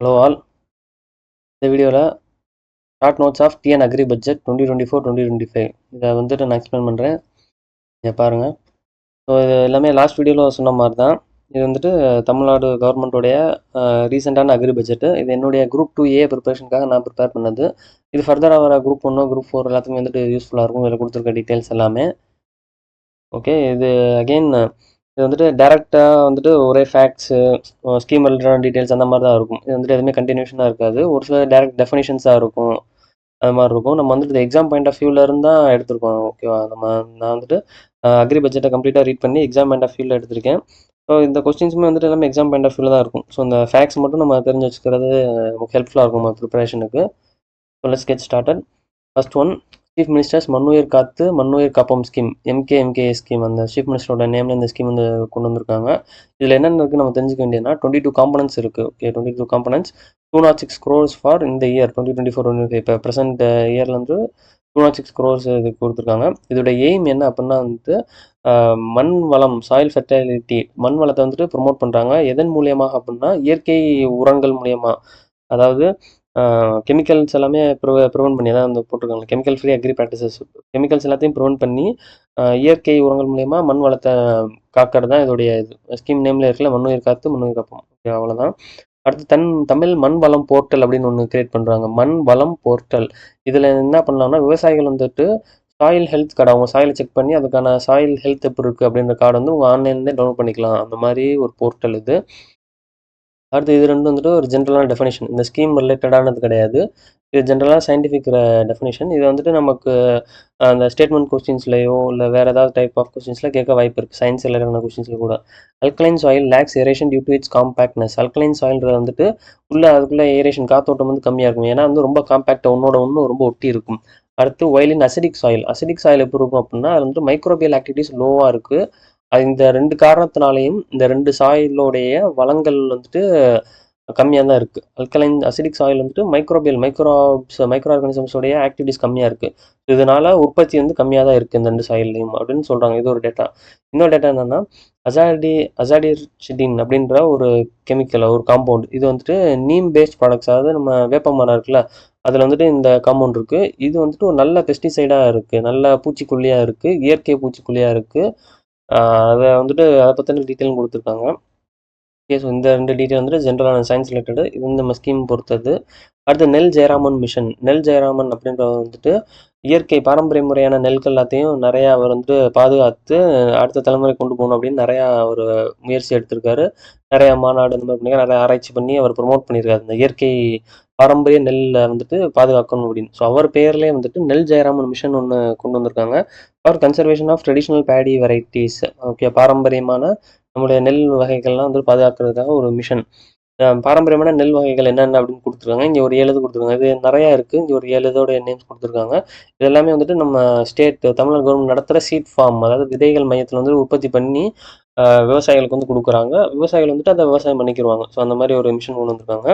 Hello all. இந்த வீடியோவில் short notes of TN agri budget 2024-2025 இதை வந்துட்டு நான் எக்ஸ்பிளைன் பண்ணுறேன். இதை பாருங்கள். ஸோ இது எல்லாமே லாஸ்ட் வீடியோவில் சொன்ன மாதிரி தான். இது வந்துட்டு தமிழ்நாடு கவர்மெண்ட்டோடைய ரீசெண்டான அக்ரி பட்ஜெட்டு. இது என்னுடைய குரூப் 2A ப்ரிப்பரேஷனுக்காக நான் ப்ரிப்பேர் பண்ணது. இது ஃபர்தராக வர குரூப் 1, குரூப் 4 எல்லாத்துக்குமே வந்துட்டு யூஸ்ஃபுல்லாக இருக்கும். இதில் கொடுத்துருக்க டீட்டெயில்ஸ் எல்லாமே. ஓகே, இது அகெயின் இது வந்துட்டு டேரெக்டாக வந்துட்டு ஒரே ஃபேக்ட்ஸு, ஸ்கீம் ரிலேட்டடான டீட்டெயில்ஸ் அந்த மாதிரி தான் இருக்கும். இது வந்துட்டு எதுவுமே கண்டினியூஷனாக இருக்காது. ஒரு சில டேரக்ட் டெஃபினிஷன்ஸாக இருக்கும், அது மாதிரி இருக்கும். நம்ம வந்துட்டு எக்ஸாம் பாயிண்ட் ஆஃப் வியூலேருந்து தான் எடுத்திருக்கோம். ஓகேவா, நான் வந்துட்டு அக்ரி பட்ஜெட்டை கம்ப்ளீட்டாக ரீட் பண்ணி எக்ஸாம் பாயிண்ட் ஆஃப் வியூவில் எடுத்திருக்கேன். ஸோ இந்த கொஸ்டின்ஸுமே வந்துட்டு எல்லாமே எக்ஸாம் பாயிண்ட் ஆஃப் வியூவில் தான் இருக்கும். ஸோ இந்த ஃபேக்ட்ஸ் மட்டும் நம்ம தெரிஞ்சு வச்சுக்கிறது நமக்கு ஹெல்ப்ஃபுல்லாக இருக்கும் நம்ம ப்ரிப்பரேஷனுக்கு. So let's get started. First one, chief ministers Mannuyir Kaathu Mannuyir Kappom scheme, MK scheme. அந்த சீஃப் மினிஸ்டரோட நேமில் இந்த ஸ்கீம் வந்து கொண்டு வந்திருக்காங்க. இதில் என்னென்ன இருக்குது நம்ம தெரிஞ்சுக்க வேண்டியதுன்னா 22 காம்பனன்ட்ஸ் இருக்குது. ஓகே, 22 காம்பனன்ட்ஸ், 206 crores ஃபார் இந்த இயர் 2024-2025. இப்போ ப்ரெசென்ட் இயர்லேருந்து 206 crores இதுக்கு கொடுத்துருக்காங்க. இதோட எய்ம் என்ன அப்படின்னா வந்துட்டு மண் வளம், சாயில் ஃபெர்டைலிட்டி, மண் வளத்தை வந்துட்டு ப்ரொமோட் பண்ணுறாங்க. எதன் மூலியமாக அப்படின்னா இயற்கை உரங்கள் மூலியமாக, அதாவது கெமிக்கல்ஸ் எல்லாமே ப்ரிவென்ட் பண்ணி தான் வந்து போட்டிருக்காங்க. Chemical free agri practices, chemicals எல்லாத்தையும் ப்ரிவென்ட் பண்ணி இயற்கை உரங்கள் மூலயமா மண் வளத்தை காக்கிறது தான் இதோடைய இது. ஸ்கீம் நேமில் இருக்கல, மண்ணுயிர் காத்து மண்ணுயிர் காப்போம். ஓகே, அவ்வளோதான். அடுத்து தமிழ் மண் வளம் போர்ட்டல் அப்படின்னு ஒன்று கிரியேட் பண்ணுறாங்க. மண் வளம் போர்ட்டல். இதில் என்ன பண்ணலாம்னா விவசாயிகள் வந்துட்டு சாயில் ஹெல்த் கார்டு, அவங்க சாயிலை செக் பண்ணி அதுக்கான சாயில் ஹெல்த் எப்படி இருக்குது அப்படின்ற கார்டு வந்து உங்கள் ஆன்லைன்லேயே டவுன்லோட் பண்ணிக்கலாம். அந்த மாதிரி ஒரு போர்ட்டல் இது. அடுத்து இது ரெண்டும் வந்துட்டு ஒரு ஜென்ரலான டெஃபினேஷன், இந்த ஸ்கீம் ரிலேட்டடானது கிடையாது. இது ஜென்ரலாக சயின்டிஃபிக் டெஃபினேஷன். இது வந்துட்டு நமக்கு அந்த ஸ்டேட்மெண்ட் கொஸ்டின்ஸ்லையோ இல்லை வேறு ஏதாவது டைப் ஆஃப் கொஸ்டின்ஸில் கேட்க வாய்ப்பு இருக்குது, சயின்ஸ் ரிலேட்டடான கொஸ்டின்ஸில் கூட. Alkaline soil lacks aeration due to its compactness. Alkaline சாயில்ன்றது வந்துட்டு அதுக்குள்ளே ஏரேஷன், காத்தோட்டம் வந்து கம்மியாக இருக்கும். ஏன்னா வந்து ரொம்ப காம்பேக்டாக ஒன்று ரொம்ப ஒட்டி இருக்கும். அடுத்து ஒயிலின் அசிடிக் சாயில். அசிடிக் சாயில் எப்படி இருக்கும் அப்படின்னா அது வந்துட்டு மைக்ரோபியல் ஆக்டிவிட்டிஸ் லோவாக இருக்குது. இந்த 2 காரணத்தினாலையும் இந்த 2 சாயிலோடைய வளங்கள் வந்துட்டு கம்மியாக தான் இருக்குது. அல்கலைன் அசிடிக் சாயில் வந்துட்டு மைக்ரோ ஆர்கானிசம்ஸோடைய ஆக்டிவிட்டிஸ் கம்மியாக இருக்குது. இதனால உற்பத்தி வந்து கம்மியாக தான் இருக்குது இந்த 2 சாயில்லையும் அப்படின்னு சொல்கிறாங்க. இது ஒரு டேட்டா. இன்னொரு டேட்டா என்னென்னா அசாடிர்சிடின் அப்படின்ற ஒரு கெமிக்கல், ஒரு காம்பவுண்ட். இது வந்துட்டு நீம் பேஸ்ட் ப்ராடக்ட்ஸ், அதாவது நம்ம வேப்ப மரம் இருக்குல்ல, அதில் வந்துட்டு இந்த காம்பவுண்ட் இருக்குது. இது வந்துட்டு ஒரு நல்ல பெஸ்டிசைடாக இருக்குது, நல்ல பூச்சிக்கொல்லியாக இருக்குது, இயற்கை பூச்சிக்கொல்லியாக இருக்குது. அதை வந்துட்டு அதை பற்றின டீட்டெயிலும் கொடுத்துருக்காங்க. ஓகே, ஸோ இந்த 2 டீட்டெயில் வந்துட்டு ஜென்ரலான சயின்ஸ் ரிலேட்டடு, இது இந்த ஸ்கீம் பொறுத்தது. அடுத்து நெல் ஜெயராமன் மிஷன். நெல் ஜெயராமன் அப்படின்றவர் வந்துட்டு இயற்கை பாரம்பரிய முறையான நெல்கள் எல்லாத்தையும் நிறையா அவர் வந்துட்டு பாதுகாத்து அடுத்த தலைமுறை கொண்டு போகணும் அப்படின்னு நிறையா ஒரு முயற்சி எடுத்திருக்காரு. நிறையா மாநாடு இந்த மாதிரி பண்ணி நிறையா ஆராய்ச்சி பண்ணி அவர் ப்ரொமோட் பண்ணியிருக்காரு இந்த இயற்கை பாரம்பரிய நெல்லை வந்துட்டு பாதுகாக்கணும் அப்படின்னு. ஸோ அவர் பேர்லேயே வந்துட்டு நெல் ஜெயராமன் மிஷன் ஒன்று கொண்டு வந்திருக்காங்க. For conservation of traditional paddy varieties. Okay, பாரம்பரியமான நம்மளுடைய நெல் வகைகள்லாம் வந்து பாதுகாக்கிறதுக்காக ஒரு மிஷன். பாரம்பரியமான நெல் வகைகள் என்னென்ன அப்படின்னு கொடுத்துருக்காங்க. இங்கே ஒரு 7 இது கொடுத்துருக்காங்க. இது நிறையா இருக்குது. இங்கே ஒரு 7 இதோட நேம்ஸ் கொடுத்துருக்காங்க. இது எல்லாமே வந்துட்டு நம்ம தமிழ்நாடு கவர்மெண்ட் நடத்துகிற சீட் ஃபார்ம், அதாவது விதைகள் மையத்தில் வந்து உற்பத்தி பண்ணி விவசாயிகளுக்கு வந்து கொடுக்குறாங்க. விவசாயிகள் வந்துட்டு அதை விவசாயம் பண்ணிக்கிடுவாங்க. ஸோ அந்த மாதிரி ஒரு மிஷன் கொண்டு வந்திருக்காங்க.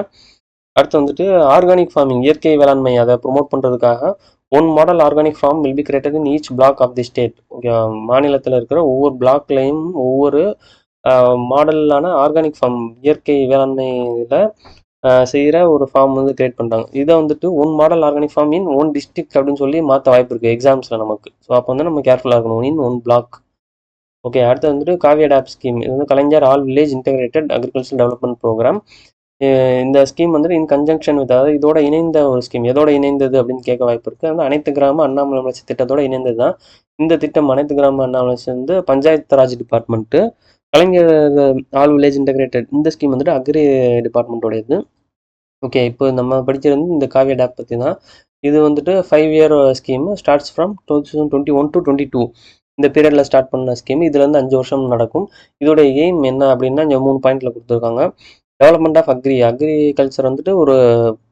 அடுத்து வந்துட்டு ஆர்கானிக் ஃபார்மிங், இயற்கை வேளாண்மை, அதை ப்ரொமோட் பண்ணுறதுக்காக one model organic farm will be created in each block of the state. Okay, மாநிலத்தில் இருக்கிற ஒவ்வொரு பிளாக்லையும் ஒவ்வொரு மாடலான ஆர்கானிக் ஃபார்ம், இயற்கை வேளாண்மையில் செய்கிற ஒரு ஃபார்ம் வந்து கிரியேட் பண்ணுறாங்க. இதை வந்துட்டு one model organic farm in one district அப்படின்னு சொல்லி மாற்ற வாய்ப்பு இருக்குது எக்ஸாம்ஸில் நமக்கு. ஸோ அப்போ வந்து நம்ம கேர்ஃபுல்லாக இருக்கணும், இன் ஒன் பிளாக். ஓகே, அடுத்து வந்துட்டு காவி அடாப்ட் ஸ்கீம். இது வந்து Kalaignar all village integrated agriculture development programme. இந்த ஸ்கீம் வந்துட்டு இன் கன்ஜங்ஷன் வித், அதாவது இதோட இணைந்த ஒரு ஸ்கீம். எதோட இணைந்தது அப்படின்னு கேட்க வாய்ப்பு இருக்குது. அந்த அனைத்து கிராம அண்ணாமலை வளர்ச்சி திட்டத்தோட இணைந்தது தான் இந்த திட்டம். அனைத்து கிராம அண்ணாமலை வளர்ச்சி வந்து பஞ்சாயத்து ராஜ் டிபார்ட்மெண்ட்டு. கலைஞர் ஆல் வில்லேஜ் இன்டெகிரேட்டட் இந்த ஸ்கீம் வந்துட்டு அக்ரி டிபார்ட்மெண்ட்டோடையது. ஓகே, இப்போ நம்ம படிக்கிறது இந்த காவி அடாப்ட் பற்றி தான். இது வந்துட்டு 5 year scheme, starts from 2021 to 22 இந்த பீரியடில் ஸ்டார்ட் பண்ண ஸ்கீம். இதுலேருந்து 5 வருஷம் நடக்கும். இதோட எய்ம் என்ன அப்படின்னா இங்கே 3 பாயிண்டில் கொடுத்துருக்காங்க. டெவலப்மெண்ட் ஆஃப் அக்ரிகல்ச்சர் வந்துட்டு ஒரு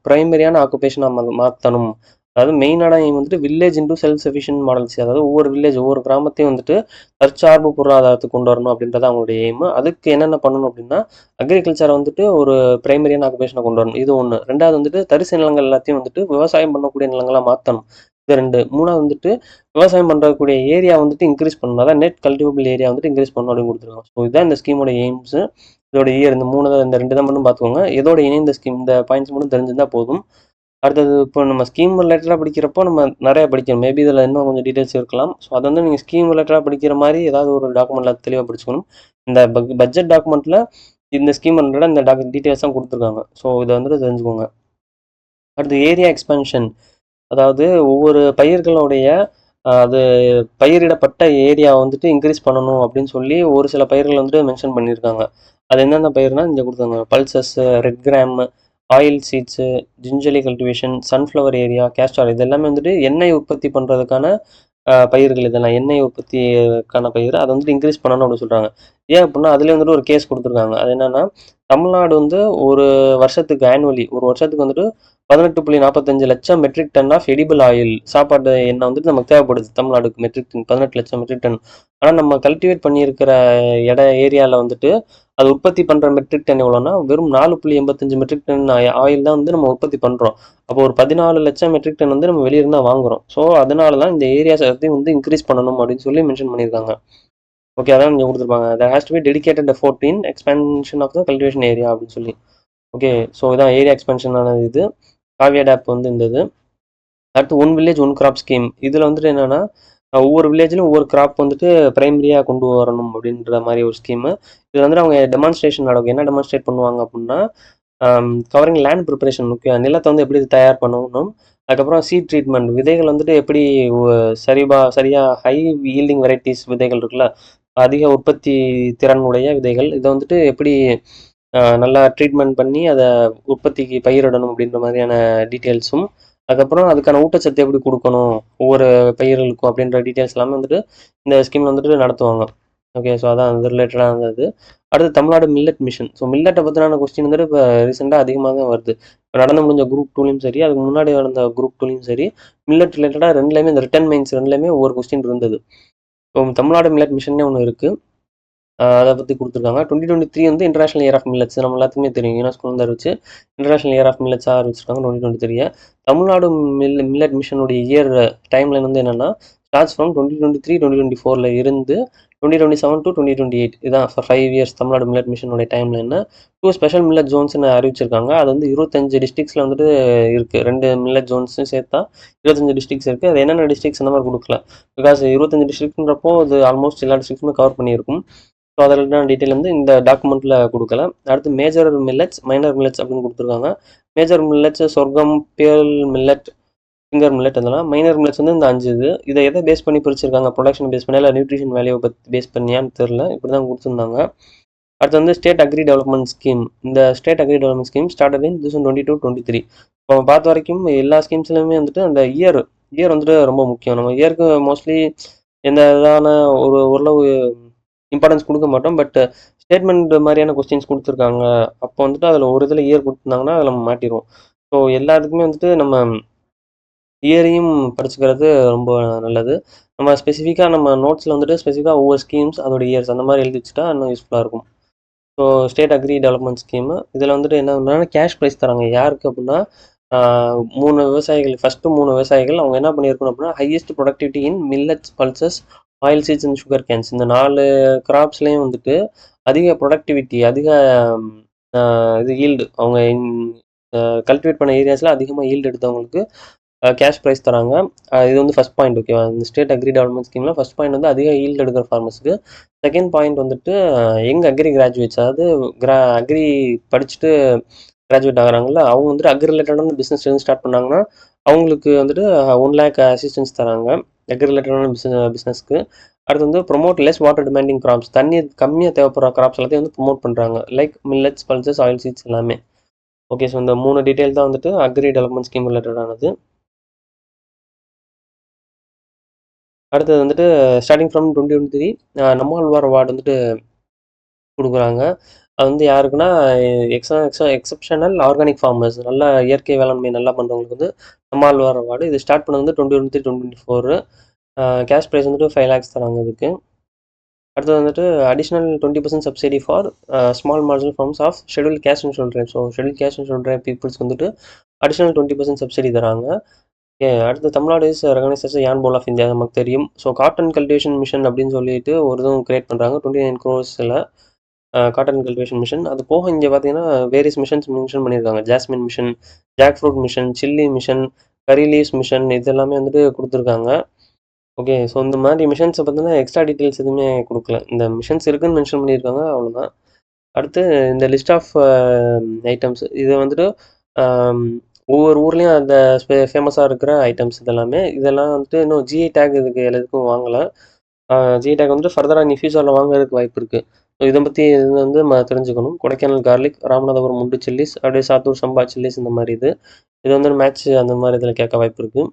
ப்ரைமரியான ஆக்குபேஷனாக மாற்றணும். அதாவது மெயினான எய்ம் வந்துட்டு village into self sufficient models, அதாவது ஒவ்வொரு வில்லேஜ் ஒவ்வொரு கிராமத்தையும் வந்துட்டு தற்சார்பு பொருளாதாரத்துக்கு கொண்டு வரணும் அப்படின்றது அவங்களுடைய எய்ம். அதுக்கு என்னென்ன பண்ணணும் அப்படின்னா அக்ரிகல்ச்சரை வந்துட்டு ஒரு பிரைமரியான ஆக்குபேஷனை கொண்டு வரணும். இது ஒன்று. ரெண்டாவது வந்துட்டு தரிசு நிலங்கள் எல்லாத்தையும் வந்துட்டு விவசாயம் பண்ணக்கூடிய நிலங்களாக மாற்றணும். இது 2. மூணாவது வந்துட்டு விவசாயம் பண்ணுறக்கூடிய ஏரியா வந்துட்டு இன்க்ரீஸ் பண்ணணும். அதான் நெட் கல்டிவபிள் ஏரியா வந்துட்டு இன்க்ரீஸ் பண்ணணும் அப்படின்னு கொடுத்துருக்காங்க. ஸோ இதுதான் இந்த ஸ்கீமோட எய்ம்ஸு. இதோட இயர் இந்த 3 தான், இந்த 2 தான் மட்டும் பார்த்துக்கோங்க. எதோட இணைந்த ஸ்கீம் இந்த பாயிண்ட்ஸ் மட்டும் தெரிஞ்சிருந்தா போதும். அடுத்தது இப்போ நம்ம ஸ்கீம் ரிலேட்டடாக படிக்கிறப்போ நம்ம நிறைய படிக்கணும். மேபி இதில் இன்னும் கொஞ்சம் டீட்டெயில்ஸ் இருக்கலாம். ஸோ அதை வந்து நீங்கள் ஸ்கீம் ரிலேட்டடாக படிக்கிற மாதிரி ஏதாவது ஒரு டாக்குமெண்ட்டில் தெளிவாக படிச்சுக்கணும். இந்த பட்ஜெட் டாக்குமெண்ட்டில் இந்த ஸ்கீம் ரிலேட்டடாக இந்த டீட்டெயில்ஸ் தான் கொடுத்துருக்காங்க. ஸோ இதை வந்துட்டு தெரிஞ்சுக்கோங்க. அடுத்து ஏரியா எக்ஸ்பென்ஷன், அதாவது ஒவ்வொரு பயிர்களுடைய அது பயிரிடப்பட்ட ஏரியா வந்துட்டு இன்க்ரீஸ் பண்ணணும் அப்படின்னு சொல்லி ஒரு சில பயிர்கள் வந்துட்டு மென்ஷன் பண்ணியிருக்காங்க. அது என்னென்ன பயிர்னா இங்கே கொடுத்தாங்க: pulses, red gram, oil seeds, gingelly cultivation, sunflower area, castor. இது எல்லாமே வந்துட்டு எண்ணெய் உற்பத்தி பண்ணுறதுக்கான பயிர்கள். இதெல்லாம் எண்ணெய் உற்பத்திக்கான பயிர். அதை வந்துட்டு இன்க்ரீஸ் பண்ணணும் அப்படின்னு சொல்கிறாங்க. ஏன் அப்படின்னா அதுலேயே வந்துட்டு ஒரு கேஸ் கொடுத்துருக்காங்க. அது என்னென்னா, தமிழ்நாடு வந்து ஒரு வருஷத்துக்கு ஆனுவலி ஒரு வருஷத்துக்கு வந்துட்டு 18.45 லட்சம் metric ton of edible oil, சாப்பாடு எண்ணெய் வந்துட்டு நமக்கு தேவைப்படுது தமிழ்நாடுக்கு. மெட்ரிக் டன் 18 லட்சம் மெட்ரிக் டன். ஆனால் நம்ம கல்டிவேட் பண்ணியிருக்கிற ஏரியாவில் வந்துட்டு அது உற்பத்தி பண்ணுற மெட்ரிக் டன் எவ்வளோன்னா வெறும் 4.85 மெட்ரிக் டன் ஆயில் தான் வந்து நம்ம உற்பத்தி பண்ணுறோம். அப்போ ஒரு 14 லட்சம் மெட்ரிக் டன் வந்து நம்ம வெளியே இருந்தால் வாங்குறோம். ஸோ அதனால தான் இந்த ஏரியாஸ் எல்லாத்தையும் வந்து இன்க்ரீஸ் பண்ணணும் அப்படின்னு சொல்லி மென்ஷன் பண்ணியிருக்காங்க. ஓகே, அதான் இங்கே கொடுத்துருப்பாங்க. there has to be dedicated effort in expansion of the cultivation area அப்படின்னு சொல்லி. ஓகே, ஸோ இதான் ஏரியா எக்ஸ்பென்ஷனான இது. காவியாட் ஆப் வந்து இந்த இது. அடுத்து one village one crop scheme. இதில் வந்துட்டு என்னென்னா ஒவ்வொரு வில்லேஜ்லையும் ஒவ்வொரு கிராப் வந்துட்டு பிரைமரியாக கொண்டு வரணும் அப்படின்ற மாதிரி ஒரு ஸ்கீமு. இதில் வந்துட்டு அவங்க டெமான்ஸ்ட்ரேஷன் நடக்கும். என்ன டெமான்ஸ்ட்ரேட் பண்ணுவாங்க அப்படின்னா, கவரிங் லேண்ட் ப்ரிப்பரேஷன், முக்கியம் நிலத்தை வந்து எப்படி தயார் பண்ணணும், அதுக்கப்புறம் சீட் ட்ரீட்மெண்ட், விதைகள் வந்துட்டு எப்படி சரியாக ஹை ஈல்டிங் வெரைட்டிஸ் விதைகள் இருக்குல்ல, அதிக உற்பத்தி திறனுடைய விதைகள், இதை வந்துட்டு எப்படி நல்லா ட்ரீட்மெண்ட் பண்ணி அதை உற்பத்திக்கு பயிரிடணும் அப்படின்ற மாதிரியான டீட்டெயில்ஸும், அதுக்கப்புறம் அதுக்கான ஊட்டச்சத்து எப்படி கொடுக்கணும் ஒவ்வொரு பயிர்களுக்கும் அப்படின்ற டீட்டெயில்ஸ் எல்லாமே வந்துட்டு இந்த ஸ்கீமில் வந்துட்டு நடத்துவாங்க. ஓகே, ஸோ அதான் அது ரிலேட்டடாக இருந்தது. அடுத்து தமிழ்நாடு மில்லட் மிஷன். ஸோ மில்லட்டை பற்றின கொஸ்டின் வந்துட்டு இப்போ ரீசெண்டாக அதிகமாக தான் வருது. இப்போ நடந்து முடிஞ்ச குரூப் 2லையும் சரி, அதுக்கு முன்னாடி நடந்த குரூப் 2லையும் சரி, மில்லட் ரிலேட்டடாக ரெண்டுலேயுமே இந்த ரிட்டன் மெயின்ஸ் ரெண்டுலேயுமே ஒவ்வொரு கொஸ்டின் இருந்தது. இப்போ தமிழ்நாடு மில்லட் மிஷனே ஒன்று இருக்குது, அதை பற்றி கொடுத்துருக்காங்க. 2023 வந்து இன்டர்நேஷனல் இயர் ஆஃப் மில்லட்ஸ், நம்ம எல்லாத்துக்குமே தெரியும். யுனெஸ்கோ வந்து அறிவிச்சு இன்டர்நேஷனல் இயர் ஆஃப் மில்லட்ஸாக அறிவிச்சிருக்காங்க 2023. தமிழ்நாடு மில்லட் மிஷனுடைய இயர் டைம்லைன் வந்து என்னென்னா ஸ்டார்ட்ஸ் ஃப்ரம் 2023 2024 இருந்து 2027 to 2028. இதுதான் ஃபார் 5 இயர்ஸ் தமிழ்நாடு மில்லட் மிஷனுடைய டைம்லைன். 2 ஸ்பெஷல் மில்லட் ஜோன்ஸ்னு அறிவிச்சிருக்காங்க. அது வந்து 25 டிஸ்ட்ரிக்ஸில் வந்துட்டு இருக்குது. 2 மில்லட் ஜோன்ஸும் சேர்த்தா 25 டிஸ்ட்ரிக்ஸ் இருக்குது. அது என்னென்ன டிஸ்ட்ரிக்ஸ் அந்த மாதிரி கொடுக்கல, பிகாஸ் 25 டிஸ்ட்ரிக்ட்ன்றப்போ அது ஆல்மோஸ்ட் எல்லா டிஸ்ட்ரிக்ஸுமே கவர் பண்ணியிருக்கும். ஸோ அதோட டீட்டெயில் வந்து இந்த டாக்குமெண்ட்டில் கொடுக்கல. அடுத்து மேஜர் மில்லட்ஸ், மைனர் மில்லட்ஸ் அப்படின்னு கொடுத்துருக்காங்க. மேஜர் மில்லட்ஸ் சொர்க்கம், பியல் மில்லட், ஃபிங்கர் மில்லட். அதெல்லாம் மைனர் மில்லட்ஸ் வந்து இந்த 5 இதை எதை பேஸ் பண்ணி பிரிச்சிருக்காங்க, ப்ரொடக்ஷன் பேஸ் பண்ணி இல்லை நியூட்ரிஷன் வேல்யூவை பற்றி பேஸ் பண்ணியான்னு தெரில, இப்படி தான் கொடுத்துருந்தாங்க. அடுத்து வந்து ஸ்டேட் அக்ரி டெவலப்மெண்ட் ஸ்கீம். இந்த state agri development scheme started in 2022-23. இப்போ நம்ம பார்த்த வரைக்கும் எல்லா ஸ்கீம்ஸ்லையுமே வந்துட்டு அந்த இயர் வந்துட்டு ரொம்ப முக்கியம். நம்ம இயருக்கு மோஸ்ட்லி எந்த இதான ஓரளவு இம்பார்ட்டன்ஸ் கொடுக்க மாட்டோம். பட் ஸ்டேட்மெண்ட் மாதிரியான கொஸ்டின்ஸ் கொடுத்துருக்காங்க. அப்போ வந்துட்டு அதில் ஒரு இதில் இயர் கொடுத்துருந்தாங்கன்னா அதில் நம்ம மாட்டிடுவோம். ஸோ எல்லாத்துக்குமே வந்துட்டு நம்ம இயரையும் படிச்சுக்கிறது ரொம்ப நல்லது. நம்ம ஸ்பெசிஃபிக்காக நம்ம நோட்ஸில் வந்துட்டு ஸ்பெசிஃபிக்காக ஒவ்வொரு ஸ்கீம்ஸ் அதோட இயர்ஸ் அந்த மாதிரி எழுதி வச்சுட்டா இன்னும் யூஸ்ஃபுல்லாக இருக்கும். So state agri development scheme இதில் வந்துட்டு என்ன கேஷ் ப்ரைஸ் தராங்க யாருக்கு அப்படின்னா 3 விவசாயிகள். ஃபஸ்ட்டு 3 விவசாயிகள் அவங்க என்ன பண்ணியிருக்கணும் அப்படின்னா highest productivity in millets, pulses, oil seeds and sugar canes. இந்த 4 கிராப்ஸ்லேயும் வந்துட்டு அதிக ப்ரொடக்டிவிட்டி, அதிக இது ஈல்டு, அவங்க கல்டிவேட் பண்ண ஏரியாஸில் அதிகமாக ஈல்டு எடுத்தவங்களுக்கு கேஷ் ப்ரைஸ் தராங்க. இது வந்து ஃபஸ்ட் பாயிண்ட். ஓகேவா, இந்த ஸ்டேட் அக்ரி டெவலப்மெண்ட் ஸ்கீமில் ஃபஸ்ட் பாயிண்ட் வந்து அதிக ஈல்டு எடுக்கிற ஃபார்மர்ஸுக்கு. செகண்ட் பாயிண்ட் வந்துட்டு அக்ரி கிராஜுவேட்ஸ், அதாவது அக்ரி படிச்சுட்டு கிராஜுவேட் ஆகிறாங்களா, அவங்க வந்துட்டு அக்ரி ரிலேட்டடான பிஸ்னஸ் எதுவும் ஸ்டார்ட் பண்ணாங்கன்னா அவங்களுக்கு வந்துட்டு 1 lakh அசிஸ்டன்ஸ் தராங்க அக்ரி ரிலேட்டடான பிஸ்னஸ்க்கு. அடுத்து வந்து promote less water demanding crops, தண்ணி கம்மியாக தேவைப்படுற கிராப்ஸ் எல்லாத்தையும் வந்து ப்ரொமோட் பண்ணுறாங்க, like millets, pulses, oil seeds எல்லாமே. ஓகே, ஸோ இந்த 3 டீட்டெயில் தான் வந்துட்டு அக்ரி டெவலப்மெண்ட் ஸ்கீம் ரிலேட்டடானது. அடுத்தது வந்துட்டு ஸ்டார்டிங் ஃப்ரம் 2023 நம்மாழ்வார் அவார்டு வந்துட்டு கொடுக்குறாங்க. அது வந்து யாருக்குன்னா எக்ஸப்ஷனல் ஆர்கானிக் ஃபார்மர்ஸ், நல்லா இயற்கை வேளாண்மை நல்லா பண்ணுறவங்களுக்கு வந்து நம்மாழ்வார் அவார்டு. இது ஸ்டார்ட் பண்ணது வந்து 2023-2024. கேஷ் ப்ரைஸ் வந்துட்டு 5 lakhs தராங்க இதுக்கு. அடுத்தது வந்துட்டு additional 20% subsidy for small marginal farms of scheduled caste and scheduled tribe. So scheduled caste and scheduled tribe பீப்புள்ஸ்க்கு வந்துட்டு அடிஷ்னல் 20% சப்சிடி தராங்க. அடுத்து தமிழ்நாடு இஸ் ரெகனைஸ்ட் அஸ் யான் போல் ஆஃப் இந்தியா, நமக்கு தெரியும். ஸோ காட்டன் கல்டிவேஷன் மிஷன் அப்படின்னு சொல்லிட்டு ஒரு இதுவும் கிரியேட் பண்ணுறாங்க 29 crores. Cotton cultivation machine. அது போக இங்கே பார்த்தீங்கன்னா வேரியஸ் மிஷன்ஸ் மென்ஷன் பண்ணியிருக்காங்க. Jasmine mission, jackfruit mission, chilli mission, curry leaves mission இது எல்லாமே வந்துட்டு குடுத்துருக்காங்க. ஓகே. ஸோ இந்த மாதிரி மிஷன்ஸை பார்த்தீங்கன்னா எக்ஸ்ட்ரா டீட்டெயில்ஸ் எதுவுமே குடுக்கல. இந்த மிஷன்ஸ் இருக்குன்னு மென்ஷன் பண்ணியிருக்காங்க அவ்வளோதான். அடுத்து இந்த லிஸ்ட் ஆஃப் ஐட்டம்ஸ் இது வந்துட்டு ஆம், ஒவ்வொரு ஊர்லேயும் அந்த ஃபேமஸாக இருக்கிற ஐட்டம்ஸ் இதெல்லாமே இதெல்லாம் வந்துட்டு இன்னும் ஜிஐ டேக் இதுக்கு எல்லாத்துக்கும் வாங்கலை. ஜிஐ டேக் வந்துட்டு ஃபர்தராக நீ ஃபியூச்சரில் வாங்குறதுக்கு வாய்ப்பு இருக்குது. ஸோ இதை பற்றி இது வந்து தெரிஞ்சுக்கணும். கொடைக்கானல் கார்லிக், ராமநாதபுரம் முண்டு சில்லிஸ், அப்படியே சாத்தூர் சம்பா சில்லிஸ் இந்த மாதிரி இது வந்து மேட்ச் அந்த மாதிரி இதில் கேட்க வாய்ப்பு இருக்குது.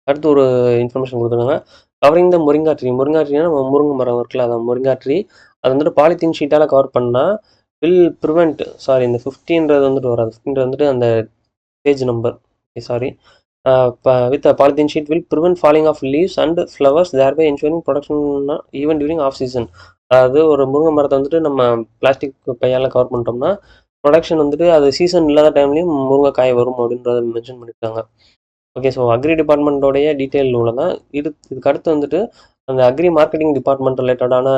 அடுத்து ஒரு இன்ஃபர்மேஷன் கொடுத்துருக்காங்க. Covering the முருங்கா tree. முருங்கா ட்ரீனா நம்ம முருங்கை மரம் இருக்குல்ல, அதான் முருங்கா ட்ரீ. அது வந்துட்டு பாலித்தீன் ஷீட்டால் கவர் பண்ணால் வில் ப்ரிவெண்ட் சாரி இந்த 50ன்றது வந்துட்டு வராது. 50 வந்துட்டு அந்த page number sorry with polythene sheet will prevent falling of leaves and flowers thereby ensuring production even during off season. அதாவது ஒரு முருங்கை மரத்தை வந்துட்டு நம்ம பிளாஸ்டிக் பையால் கவர் பண்ணிட்டோம்னா ப்ரொடக்ஷன் வந்துட்டு அது சீசன் இல்லாத டைம்லையும் முருங்கைக்காய் வரும் அப்படின்றத மென்ஷன் பண்ணியிருக்காங்க. ஓகே. ஸோ அக்ரி டிபார்ட்மெண்ட்டோடைய டீட்டெயில் உள்ள தான் இதுக்கு அடுத்து வந்துட்டு அந்த அக்ரி மார்க்கெட்டிங் டிபார்ட்மெண்ட் ரிலேட்டடான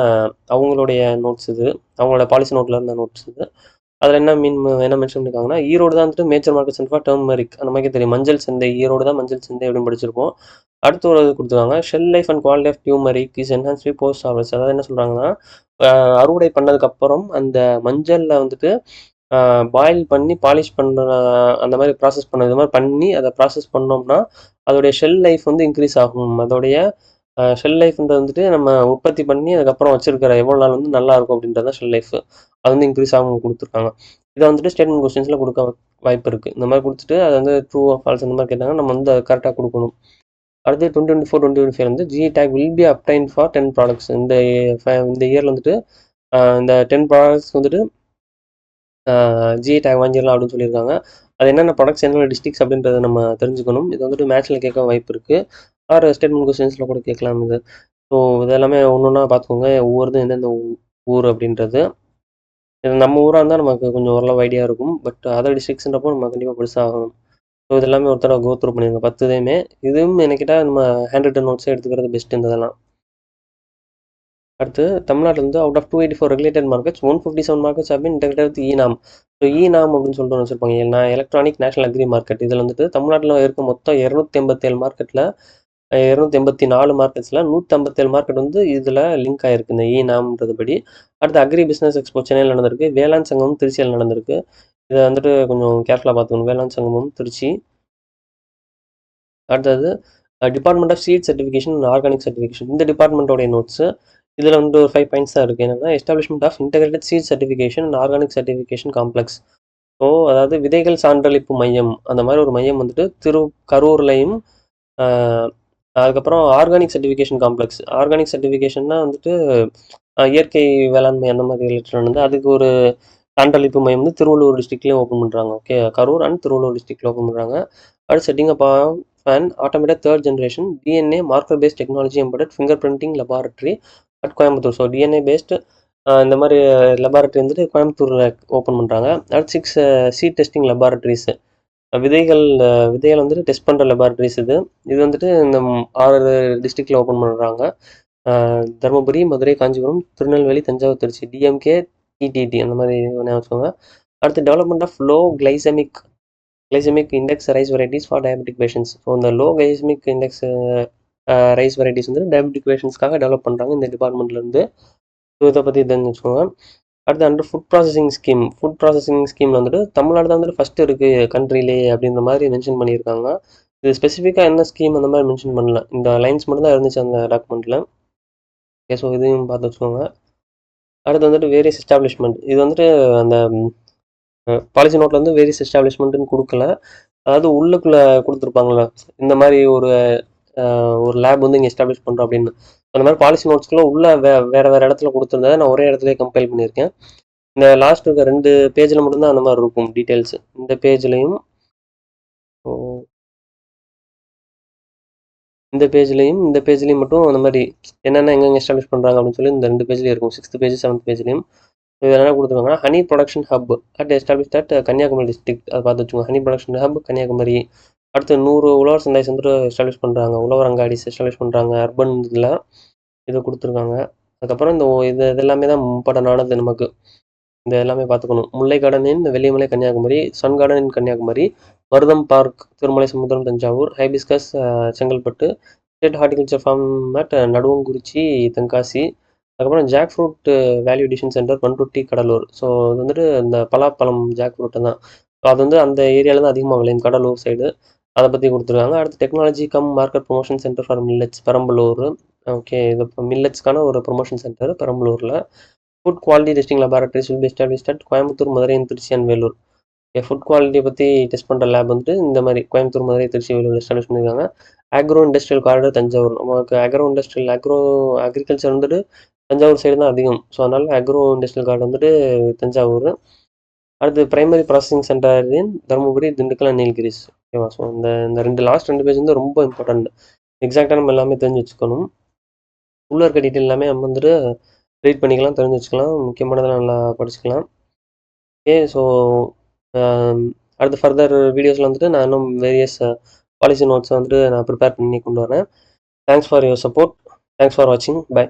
அவங்களுடைய நோட்ஸ் இது, அவங்களோட பாலிசி நோட்டில் இருந்த நோட்ஸ் இது. அதில் என்ன மென்ஷன் பண்ணியிருக்காங்கன்னா, ஈரோடு தான் வந்துட்டு major market centre for turmeric. அந்த மாதிரி தெரியும், மஞ்சள் சந்தை ஈரோடு தான் மஞ்சள் சந்தை அப்படின்னு படிச்சிருப்போம். அடுத்து ஒரு இது கொடுத்துருக்காங்க, shelf life and quality of turmeric is enhance by post harvest. அதாவது என்ன சொல்கிறாங்கன்னா, அறுவடை பண்ணதுக்கப்புறம் அந்த மஞ்சளில் வந்துட்டு பாயில் பண்ணி பாலிஷ் பண்ணுற அந்த மாதிரி ப்ராசஸ் பண்ண இது மாதிரி பண்ணி அதை ப்ராசஸ் பண்ணோம்னா அதோடைய ஷெல் லைஃப் வந்து இன்க்ரீஸ் ஆகும். அதோடைய ஷெல் லைஃப்ன்றது வந்துட்டு நம்ம உற்பத்தி பண்ணி அதுக்கப்புறம் வச்சிருக்கிற எவ்வளோ நாள் வந்து நல்லா இருக்கும் அப்படின்றது தான் ஷெல் லைஃப். அது வந்து இன்க்ரீஸ் ஆகும் கொடுத்துருக்காங்க. இதை வந்துட்டு ஸ்டேட்மெண்ட் கொஸ்டின்ஸில் கொடுக்க வாய்ப்பு இருக்குது. இந்த மாதிரி கொடுத்துட்டு அது வந்து ட்ரூ ஃபால்ஸ் இந்த மாதிரி கேட்டாங்கன்னா நம்ம வந்து கரெக்டாக கொடுக்கணும். அடுத்து 2024-2025 வந்து GI take will be obtained for 10 products. இந்த இயரில் வந்துட்டு இந்த 10 ப்ராடக்ட்ஸ் வந்துட்டு ஜிஐ டேக் வாங்கிடலாம் அப்படின்னு சொல்லியிருக்காங்க. அது என்னென்ன ப்ராடக்ட்ஸ் என்னென்ன டிஸ்ட்ரிக்ஸ் அப்படின்றத நம்ம தெரிஞ்சுக்கணும். இது வந்துட்டு மேட்ச்சில் கேட்க வாய்ப்பு இருக்குது. ஆர் ஸ்டேட்மெண்ட் கொஸ்டின்ஸில் கூட கேட்கலாம் இது. ஸோ இதெல்லாமே ஒன்று ஒன்றா பார்த்துக்கோங்க, ஒவ்வொருதும் எந்தெந்த ஊர் அப்படின்றது. இது நம்ம ஊராக இருந்தால் நமக்கு கொஞ்சம் ஓரளவு ஐடியா இருக்கும். பட் அதர் டிஸ்ட்ரிக்ஸ்ன்றப்போ நம்ம கண்டிப்பாக பெருசாக ஆகணும். ஸோ இது எல்லாமே ஒரு தடவை கோ த்ரூ பண்ணிடுங்க 10 இதையுமே. இதுவும் எனக்கிட்ட நம்ம ஹேண்ட் ரிட்டன் நோட்ஸே எடுத்துக்கிறது பெஸ்ட் இந்த இதெல்லாம். அடுத்து தமிழ்நாட்டில் வந்து out of 284 regulated markets 157 markets have been integrated with eNAM. So eNAM அப்படின்னு சொல்லிட்டு ஒன்று வச்சிருப்பாங்க. ஏன்னா எலக்ட்ரானிக் நேஷனல் அக்ரி மார்க்கெட். இதில் வந்துட்டு தமிழ்நாட்டில் இருக்க மொத்தம் 287 மார்க்கெட்டில் 284 மார்க்கெட்ஸில் 157 மார்க்கெட் வந்து இதில் லிங்க் ஆகிருக்கு இந்த இநாம்ன்றது படி. அடுத்து அக்ரி பிஸ்னஸ் எக்ஸ்போ சென்னையில் நடந்திருக்கு. வேளாண் சங்கமும் திருச்சியில் நடந்திருக்கு. இதை வந்துட்டு கொஞ்சம் கேர்ஃபுல்லாக பார்த்துக்கணும். வேளாண் சங்கமும் திருச்சி. அடுத்தது department of seed certification and organic certification. இந்த டிபார்ட்மெண்ட்டோடைய நோட்ஸு இதில் வந்து ஒரு 5 பாயிண்ட்ஸ் தான் இருக்குது. என்னென்னா establishment of integrated seed certification and organic certification complex. So அதாவது விதைகள் சான்றளிப்பு மையம் அந்த மாதிரி ஒரு மையம் வந்துட்டு கரூர்லையும் அதுக்கப்புறம் ஆர்கானிக் சர்டிஃபிகேஷன் காம்ப்ளெக்ஸ். ஆர்கானிக் சர்டிஃபிகேஷன்னா வந்துட்டு இயற்கை வேளாண்மை அந்த மாதிரி ரிலேட்டட் வந்து அதுக்கு ஒரு சான்றளிப்பு மையம் வந்து திருவள்ளூர் டிஸ்ட்ரிக்ட்லேயும் ஓப்பன் பண்ணுறாங்க. ஓகே, கரூர் அண்ட் திருவள்ளூர் டிஸ்ட்ரிக்டில் ஓப்பன் பண்ணுறாங்க. அடுத்து setting up and automated third generation DNA marker based technology embedded fingerprinting laboratory at Coimbatore. So DNA based இந்த மாதிரி லெபார்ட்ரி வந்துட்டு கோயம்புத்தூரில் ஓப்பன் பண்ணுறாங்க. அடுத்து 6 சீட் டெஸ்டிங் லெபார்ட்ரிஸ். விதைகள் வந்துட்டு டெஸ்ட் பண்ணுற லெபார்ட்ரிஸ் இது வந்துட்டு இந்த 6 டிஸ்ட்ரிக்டில் ஓப்பன் பண்ணுறாங்க. தருமபுரி, மதுரை, காஞ்சிபுரம், திருநெல்வேலி, தஞ்சாவூர், திருச்சி. டிஎம்கே, டிடிடி அந்த மாதிரி வச்சுக்கோங்க. அடுத்து development of low glycemic index rice varieties for diabetic patients. So இந்த low glycemic index rice varieties வந்து டயபெட்டிக் பேஷன்ஸ்க்காக டெவலப் பண்ணுறாங்க இந்த டிபார்ட்மெண்ட்லேருந்து. ஸோ இதை பற்றி தெரிஞ்சு வச்சுக்கோங்க. அடுத்து அண்டர் ஃபுட் ப்ராசஸிங் ஸ்கீமில் வந்துட்டு தமிழ்நாடு தான் வந்துட்டு ஃபஸ்ட்டு இருக்குது கண்ட்ரிலே அப்படின்ற மாதிரி மென்ஷன் பண்ணியிருக்காங்க. இது ஸ்பெசிஃபிக்காக என்ன ஸ்கீம் அந்த மாதிரி மென்ஷன் பண்ணல. இந்த லைன்ஸ் மட்டும் தான் இருந்துச்சு அந்த டாக்குமெண்ட்டில். ஓகே, ஸோ இதையும் பார்த்து வச்சுக்கோங்க. அடுத்து வந்துட்டு வேரியஸ் எஸ்டாப்ளிஷ்மெண்ட். இது வந்துட்டு அந்த பாலிசி நோட்டில் வந்து வேரியஸ் எஸ்டாப்ளிஷ்மெண்ட்டுன்னு கொடுக்கல. அதாவது உள்ளுக்குள்ளே கொடுத்துருப்பாங்களே இந்த மாதிரி ஒரு லேப் வந்து இங்கே எஸ்டாப்ளிஷ் பண்ணுறோம் அப்படின்னு. அந்த மாதிரி பாலிசி நோட்ஸ்க்குள்ள உள்ள வேறு இடத்துல கொடுத்துருந்ததை நான் ஒரே இடத்துல கம்பைல் பண்ணியிருக்கேன். இந்த லாஸ்ட் இருக்க 2 பேஜில் மட்டும்தான் அந்த மாதிரி இருக்கும் டீட்டெயில்ஸ். இந்த பேஜ்லையும் இந்த பேஜ்லேயும் மட்டும் அந்த மாதிரி என்னென்ன எங்கெங்கே எஸ்டாப்ளிஷ் பண்ணுறாங்க அப்படின்னு சொல்லி இந்த 2 பேஜ்லேயும் இருக்கும். 6th பேஜ் 7th பேஜ்லேயும் இது என்ன கொடுத்துருக்காங்கன்னா honey production hub at establish at Kanyakumari district. அதை பார்த்து வச்சுக்கோங்க. Honey production hub Kanyakumari. அடுத்து 100 உழவர் சந்தை வந்துட்டு எஸ்டாப்ளிஷ் பண்ணுறாங்க. உழவர் அங்காடிஸ் எஸ்டாப்ளிஷ் பண்ணுறாங்க அர்பன் இதில். இதை கொடுத்துருக்காங்க. அதுக்கப்புறம் இது எல்லாமே தான் இம்பார்ட்டன்டானது நமக்கு. இந்த எல்லாமே பார்த்துக்கணும். Mullai garden in Vellimalai Kanyakumari, sun garden in Kanyakumari, Marutham park Tirumalai Samudram Thanjavur, hibiscus Chengalpattu, state horticulture farm at Naduvankurichi Tenkasi, அதுக்கப்புறம் jackfruit value addition centre Panruti Cuddalore. So இது வந்துட்டு இந்த பலாப்பழம் ஜாக் ஃப்ரூட்டு தான். ஸோ அது வந்து அந்த ஏரியாவில் தான் அதிகமாக விளையும், கடலூர் சைடு. அதை பற்றி கொடுத்துருக்காங்க. அடுத்து technology cum market promotion centre for millets Perambalur. Okay, இது மில்லட்ஸ்க்கான ஒரு ப்ரொமோஷன் சென்டர் பெரம்பலூரில். Food quality testing laboratories will be established at Coimbatore, Madurai, Tiruchi and Vellore. Food குவாலிட்டியை பற்றி டெஸ்ட் பண்ணுற லேப் வந்துட்டு இந்த மாதிரி கோயம்புத்தூர், மதுரை, திருச்சி, வேலூர் எஸ்டாப்ளிஷ் பண்ணியிருக்காங்க. Agro industrial corridor Thanjavur. நமக்கு அக்ரிகல்ச்சர் வந்துட்டு தஞ்சாவூர் சைடு தான் அதிகம். ஸோ அதனால் அக்ரோ இண்டஸ்ட்ரியல் கார்டு வந்துட்டு தஞ்சாவூர். அடுத்து primary processing centre in Dharmapuri, Dindigul and Nilgiris. ஓகேவா? ஸோ இந்த லாஸ்ட் 2 பேஜ் வந்து ரொம்ப இம்பார்ட்டன்ட். எக்ஸாக்டாக நம்ம எல்லாமே தெரிஞ்சு வச்சுக்கணும். உள்ளே இருக்க டீட்டெயில் எல்லாமே நம்ம வந்துட்டு ரீட் பண்ணிக்கலாம், தெரிஞ்சு வச்சுக்கலாம். முக்கியமானதெல்லாம் நல்லா படிச்சுக்கலாம். ஓகே, ஸோ அடுத்து ஃபர்தர் வீடியோஸில் வந்துட்டு நான் இன்னும் வேரியஸ் பாலிசி நோட்ஸ் வந்துட்டு நான் ப்ரிப்பேர் பண்ணி கொண்டு வரேன். Thanks for your support. Thanks for வாட்சிங். பை.